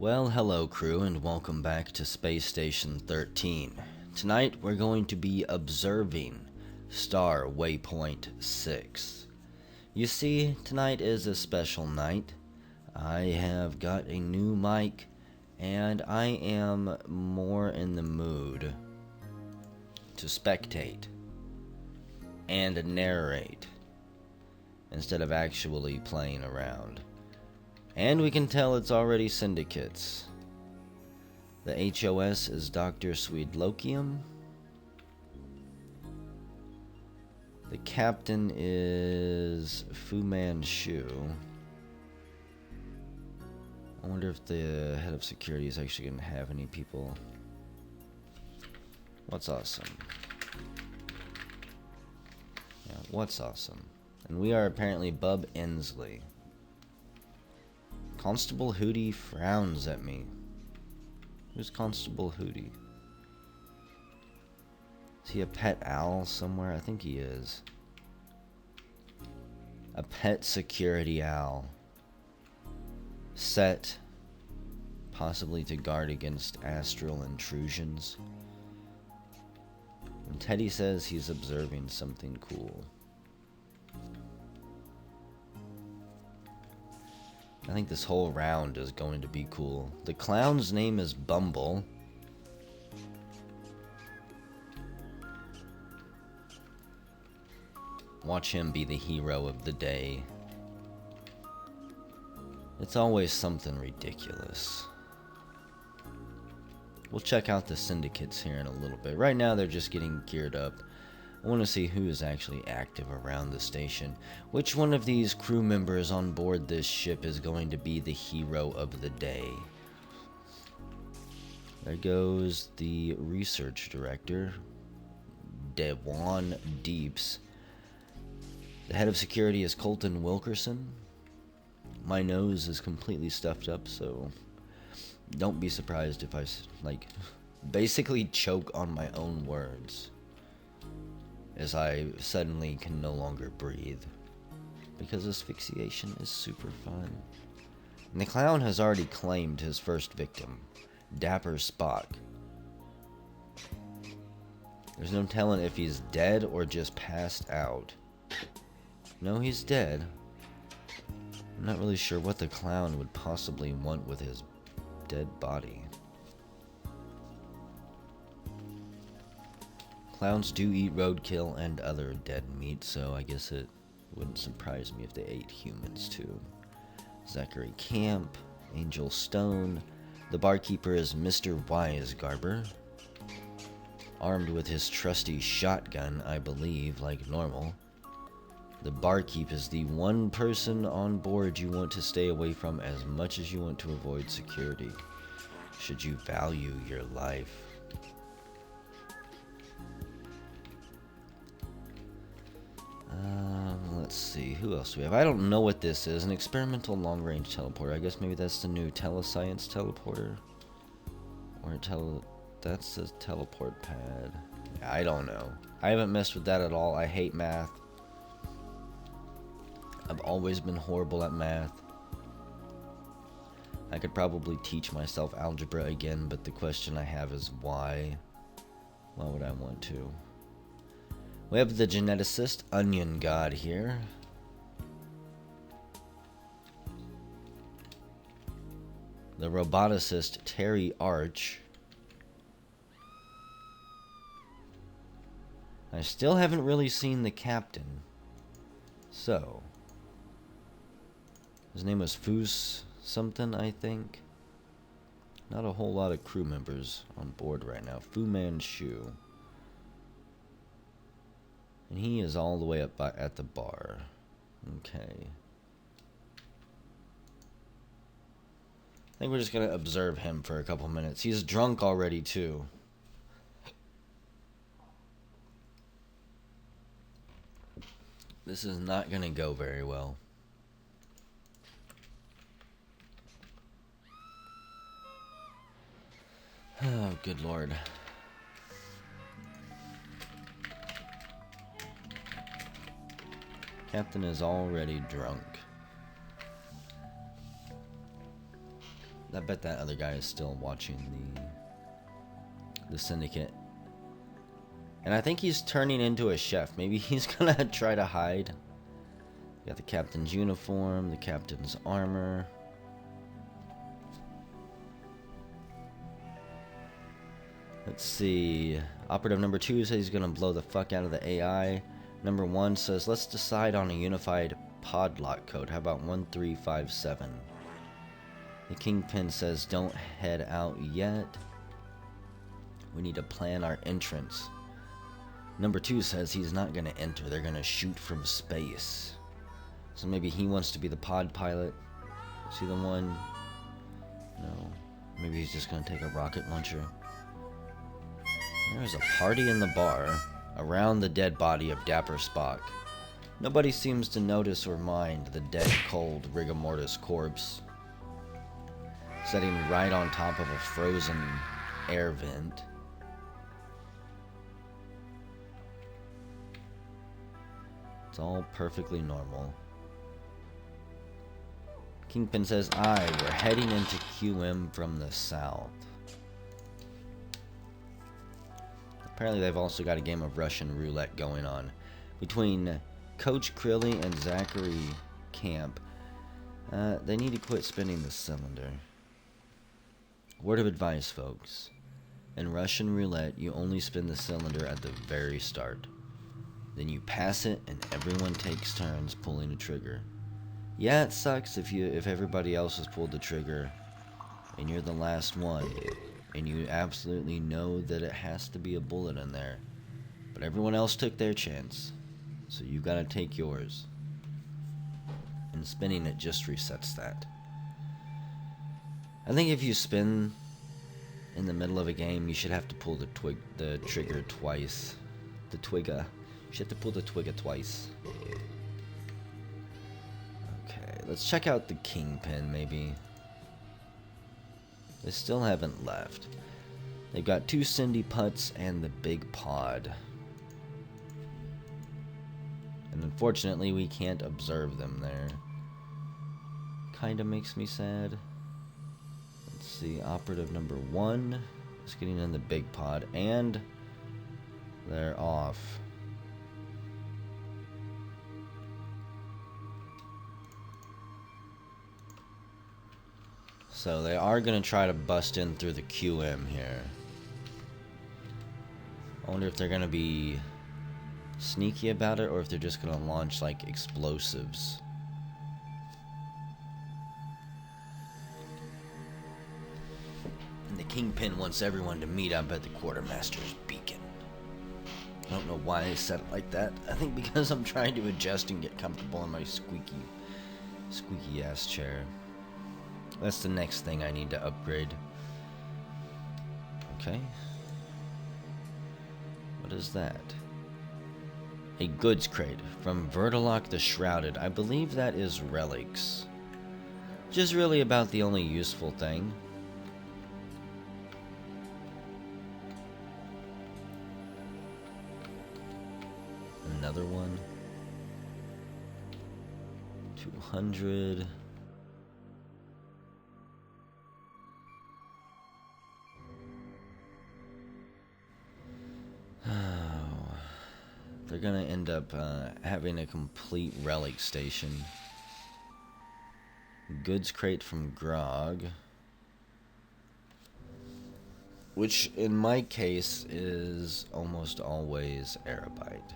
Well, hello crew, and welcome back to Space Station 13. Tonight we're going to be observing Star Waypoint 6. You see, tonight is a special night. I have got a new mic, and I am more in the mood to spectate and narrate instead of actually playing around. And we can tell it's already syndicates. The HOS is Dr. Swedlokium. The captain is Fu Manchu. I wonder if the head of security is actually going to have any people. What's awesome? Yeah, what's awesome? And we are apparently Bub Ensley. Constable Hootie frowns at me. Who's Constable Hootie? Is he a pet owl somewhere? I think he is. A pet security owl. Set possibly to guard against astral intrusions. And Teddy says he's observing something cool. I think this whole round is going to be cool. The clown's name is Bumble. Watch him be the hero of the day. It's always something ridiculous. We'll check out the syndicates here in a little bit. Right now they're just getting geared up. I want to see who is actually active around the station. Which one of these crew members on board this ship is going to be the hero of the day? There goes the research director, Dewan Deeps. The head of security is Colton Wilkerson. My nose is completely stuffed up, so don't be surprised if I, basically choke on my own words. As I suddenly can no longer breathe. Because asphyxiation is super fun. And the clown has already claimed his first victim, Dapper Spock. There's no telling if he's dead or just passed out. No, he's dead. I'm not really sure what the clown would possibly want with his dead body. Clowns do eat roadkill and other dead meat, so I guess it wouldn't surprise me if they ate humans too. Zachary Camp, Angel Stone. The barkeeper is Mr. Wisegarber. Armed with his trusty shotgun, I believe, like normal. The barkeep is the one person on board you want to stay away from as much as you want to avoid security, should you value your life. Let's see, who else do we have? I don't know what this is. An experimental long-range teleporter. I guess maybe that's the new telescience teleporter. Or that's the teleport pad. Yeah, I don't know. I haven't messed with that at all. I hate math. I've always been horrible at math. I could probably teach myself algebra again, but the question I have is why? Why would I want to? We have the geneticist, Onion God, here. The roboticist, Terry Arch. I still haven't really seen the captain. So. His name was Foos something, I think. Not a whole lot of crew members on board right now. Fu Manchu. And he is all the way up at the bar. Okay. I think we're just going to observe him for a couple minutes. He's drunk already, too. This is not going to go very well. Oh, good lord. Captain is already drunk. I bet that other guy is still watching the syndicate. And I think he's turning into a chef. Maybe he's gonna try to hide. Got the captain's uniform, the captain's armor. Let's see. Operative number 2 says he's gonna blow the fuck out of the AI. Number 1 says, let's decide on a unified pod lock code. How about 1357? The Kingpin says, don't head out yet. We need to plan our entrance. Number 2 says he's not gonna enter. They're gonna shoot from space. So maybe he wants to be the pod pilot. Is he the one? No. Maybe he's just gonna take a rocket launcher. There's a party in the bar around the dead body of Dapper Spock. Nobody seems to notice or mind the dead, cold rigor mortis corpse sitting right on top of a frozen air vent. It's all perfectly normal. Kingpin says, aye, we're heading into QM from the south. Apparently they've also got a game of Russian roulette going on between Coach Crilly and Zachary Camp. They need to quit spinning the cylinder. Word of advice, folks. In Russian roulette, you only spin the cylinder at the very start. Then you pass it and everyone takes turns pulling a trigger. Yeah, it sucks if everybody else has pulled the trigger and you're the last one. And you absolutely know that it has to be a bullet in there. But everyone else took their chance. So you gotta take yours. And spinning it just resets that. I think if you spin in the middle of a game, you should have to pull the trigger twice. The twigger. You should have to pull the twigger twice. Okay, let's check out the Kingpin maybe. They still haven't left. They've got 2 Cindy Putts and the big pod. And unfortunately, we can't observe them there. Kinda makes me sad. Let's see, operative number 1 is getting in the big pod, and they're off. So they are going to try to bust in through the QM here. I wonder if they're going to be sneaky about it or if they're just going to launch like explosives. And the Kingpin wants everyone to meet up at the Quartermaster's beacon. I don't know why I said it like that. I think because I'm trying to adjust and get comfortable in my squeaky ass chair. That's the next thing I need to upgrade. Okay. What is that? A goods crate from Vertilock the Shrouded. I believe that is relics. Which is really about the only useful thing. Another one. 200. They're gonna end up having a complete relic station. Goods crate from Grog, which in my case is almost always Arabite.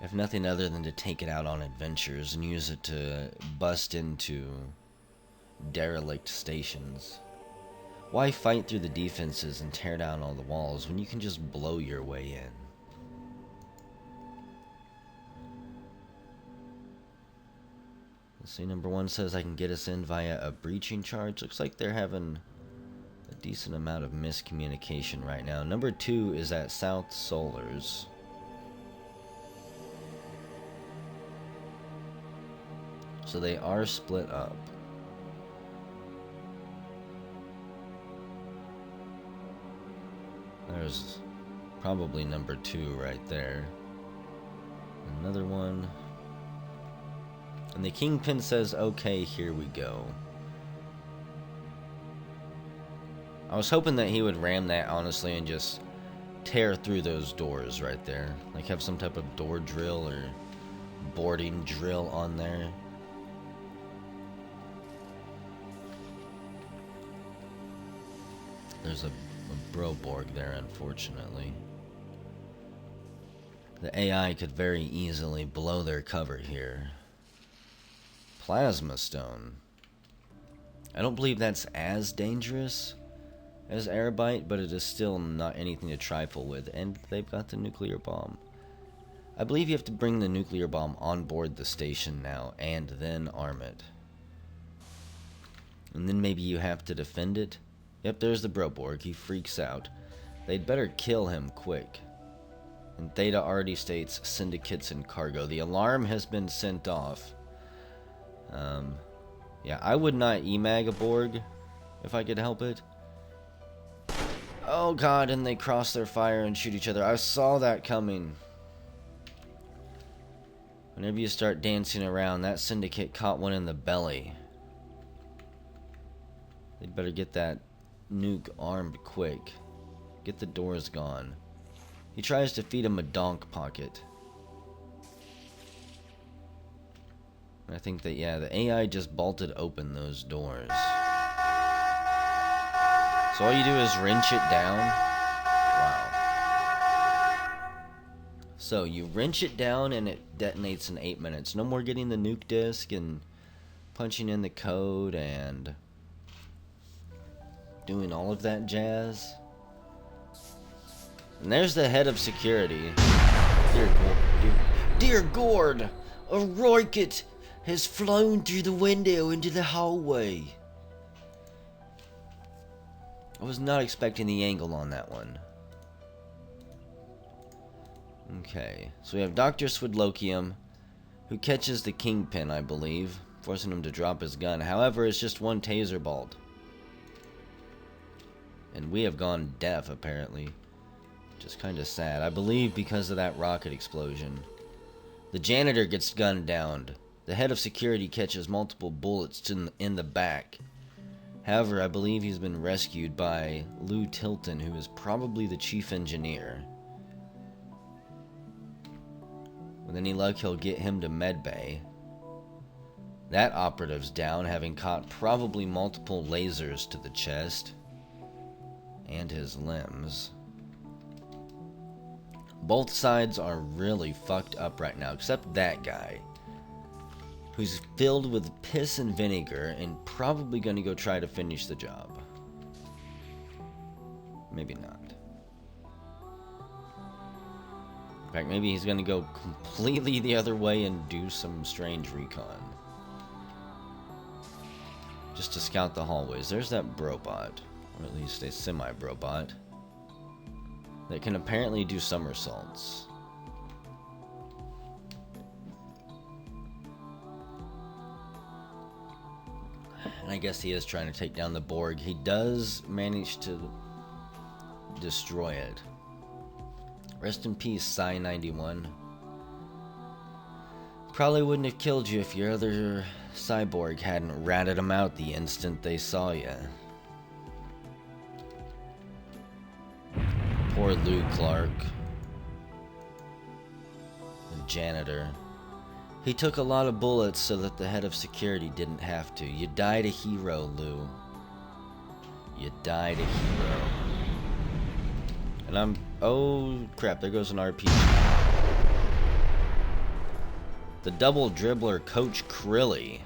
If nothing other than to take it out on adventures and use it to bust into derelict stations. Why fight through the defenses and tear down all the walls when you can just blow your way in? Let's see, number 1 says I can get us in via a breaching charge. Looks like they're having a decent amount of miscommunication right now. Number 2 is at South Solars. So they are split up. There's probably number 2 right there. Another one. And the Kingpin says, okay, here we go. I was hoping that he would ram that, honestly, and just tear through those doors right there. Like have some type of door drill or boarding drill on there. There's a Broborg there, unfortunately. The AI could very easily blow their cover here. Plasma stone. I don't believe that's as dangerous as Airbyte, but it is still not anything to trifle with. And they've got the nuclear bomb. I believe you have to bring the nuclear bomb on board the station now and then arm it. And then maybe you have to defend it. Yep, there's the Broborg. He freaks out. They'd better kill him quick. And Theta already states syndicates and cargo. The alarm has been sent off. Yeah, I would not EMAG a Borg if I could help it. Oh god, and they cross their fire and shoot each other. I saw that coming. Whenever you start dancing around, that syndicate caught one in the belly. They'd better get that nuke armed quick. Get the doors gone. He tries to feed him a donk pocket. I think that, yeah, the AI just bolted open those doors. So all you do is wrench it down. Wow. So you wrench it down and it detonates in 8 minutes. No more getting the nuke disk and punching in the code and doing all of that jazz. And there's the head of security. Dear Gord, a rocket has flown through the window into the hallway. I was not expecting the angle on that one. Okay, so we have Dr. Swidlokium, who catches the Kingpin, I believe, forcing him to drop his gun. However, it's just one taser bolt. And we have gone deaf, apparently. Which is kind of sad. I believe because of that rocket explosion. The janitor gets gunned down. The head of security catches multiple bullets in the back. However, I believe he's been rescued by Lou Tilton, who is probably the chief engineer. With any luck, he'll get him to medbay. That operative's down, having caught probably multiple lasers to the chest and his limbs. Both sides are really fucked up right now, except that guy, who's filled with piss and vinegar and probably going to go try to finish the job. Maybe not. In fact, maybe he's going to go completely the other way and do some strange recon. Just to scout the hallways. There's that Brobot, or at least a semi-Brobot, that can apparently do somersaults. And I guess he is trying to take down the Borg. He does manage to destroy it. Rest in peace, Psi-91. Probably wouldn't have killed you if your other cyborg hadn't ratted them out the instant they saw you. Poor Lou Clark. The janitor. He took a lot of bullets so that the head of security didn't have to. You died a hero, Lou. You died a hero. And I'm... oh, crap, there goes an RPG. The double dribbler, Coach Crilly.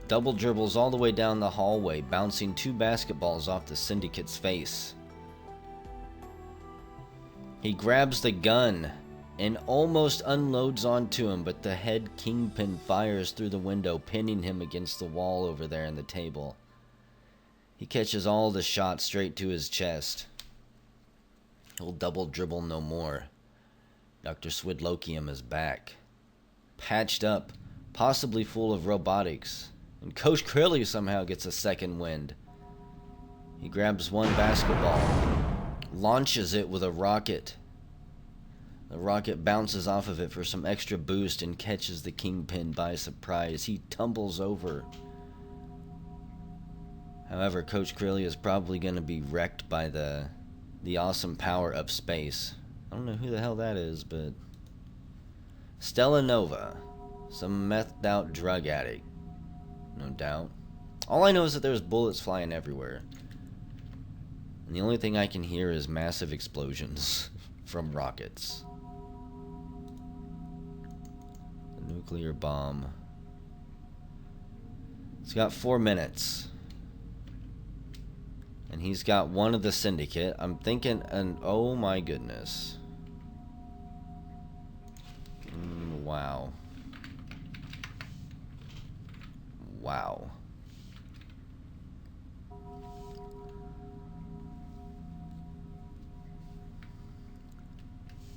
Double dribbles all the way down the hallway, bouncing 2 basketballs off the syndicate's face. He grabs the gun and almost unloads onto him, but the head Kingpin fires through the window, pinning him against the wall over there in the table. He catches all the shots straight to his chest. He'll double dribble no more. Dr. Swidlokium is back. Patched up, possibly full of robotics. And Coach Crilly somehow gets a second wind. He grabs one basketball, launches it with a rocket. The rocket bounces off of it for some extra boost and catches the Kingpin by surprise. He tumbles over. However, Coach Crilly is probably going to be wrecked by the awesome power of space. I don't know who the hell that is, but... Stella Nova. Some methed out drug addict. No doubt. All I know is that there's bullets flying everywhere. And the only thing I can hear is massive explosions from rockets. The nuclear bomb. It's got 4 minutes. And he's got one of the syndicate. I'm thinking, and oh my goodness. Wow. Wow.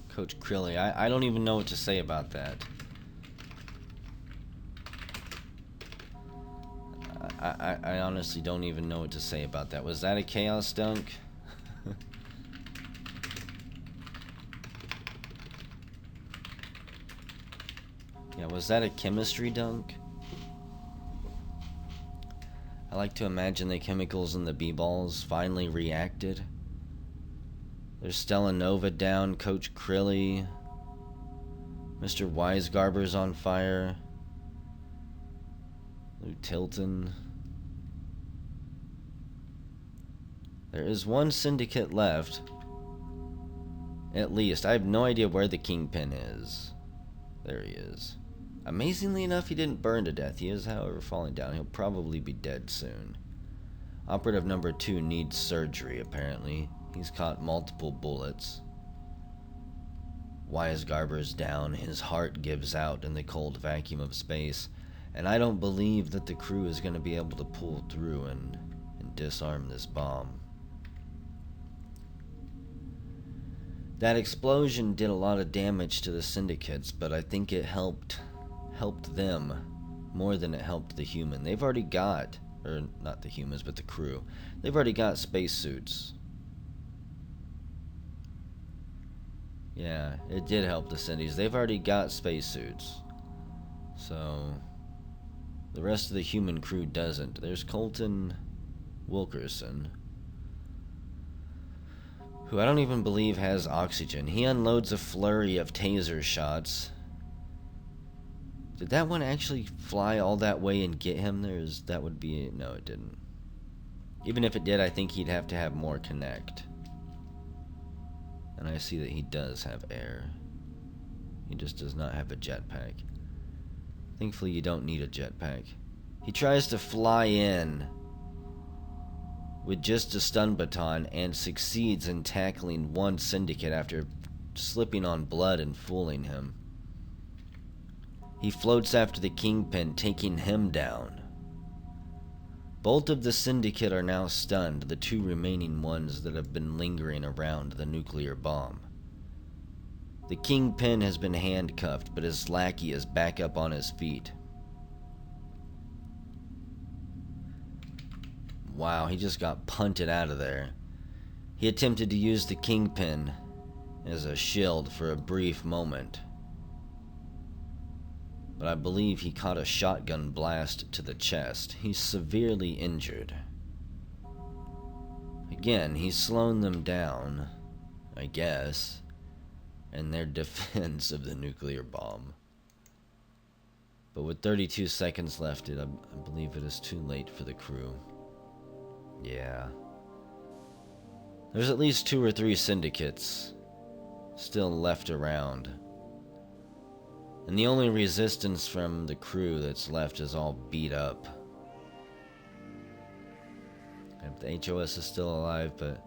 Coach Crilly, I don't even know what to say about that. I honestly don't even know what to say about that. Was that a chaos dunk? Yeah, was that a chemistry dunk? I like to imagine the chemicals in the B-balls finally reacted. There's Stella Nova down, Coach Crilly. Mr. Wisegarber's on fire. Lou Tilton. There is one syndicate left. At least. I have no idea where the Kingpin is. There he is. Amazingly enough, he didn't burn to death. He is, however, falling down. He'll probably be dead soon. Operative number 2 needs surgery, apparently. He's caught multiple bullets. Wisegarber's down. His heart gives out in the cold vacuum of space. And I don't believe that the crew is going to be able to pull through and disarm this bomb. That explosion did a lot of damage to the syndicates, but I think it helped them more than it helped the human. They've already got, or not the humans, but the crew. They've already got spacesuits. Yeah, it did help the Cindies. They've already got spacesuits. So, the rest of the human crew doesn't. There's Colton Wilkerson, who I don't even believe has oxygen. He unloads a flurry of taser shots. Did that one actually fly all that way and get him? That would be... No, it didn't. Even if it did, I think he'd have to have more connect. And I see that he does have air. He just does not have a jetpack. Thankfully, you don't need a jetpack. He tries to fly in with just a stun baton and succeeds in tackling one syndicate after slipping on blood and fooling him. He floats after the Kingpin, taking him down. Both of the syndicate are now stunned, the 2 remaining ones that have been lingering around the nuclear bomb. The Kingpin has been handcuffed, but his lackey is back up on his feet. Wow, he just got punted out of there. He attempted to use the Kingpin as a shield for a brief moment, but I believe he caught a shotgun blast to the chest. He's severely injured. Again, he's slowing them down, I guess, in their defense of the nuclear bomb. But with 32 seconds left, I believe it is too late for the crew. Yeah. There's at least 2 or 3 syndicates still left around. And the only resistance from the crew that's left is all beat up. If the HOS is still alive, but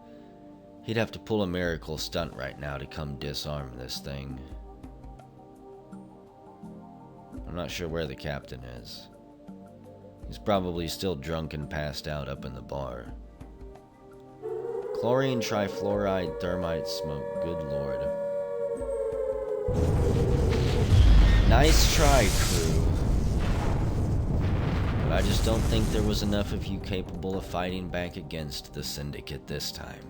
he'd have to pull a miracle stunt right now to come disarm this thing. I'm not sure where the captain is. He's probably still drunk and passed out up in the bar. Chlorine trifluoride thermite smoke, good lord. Nice try, crew. But I just don't think there was enough of you capable of fighting back against the syndicate this time.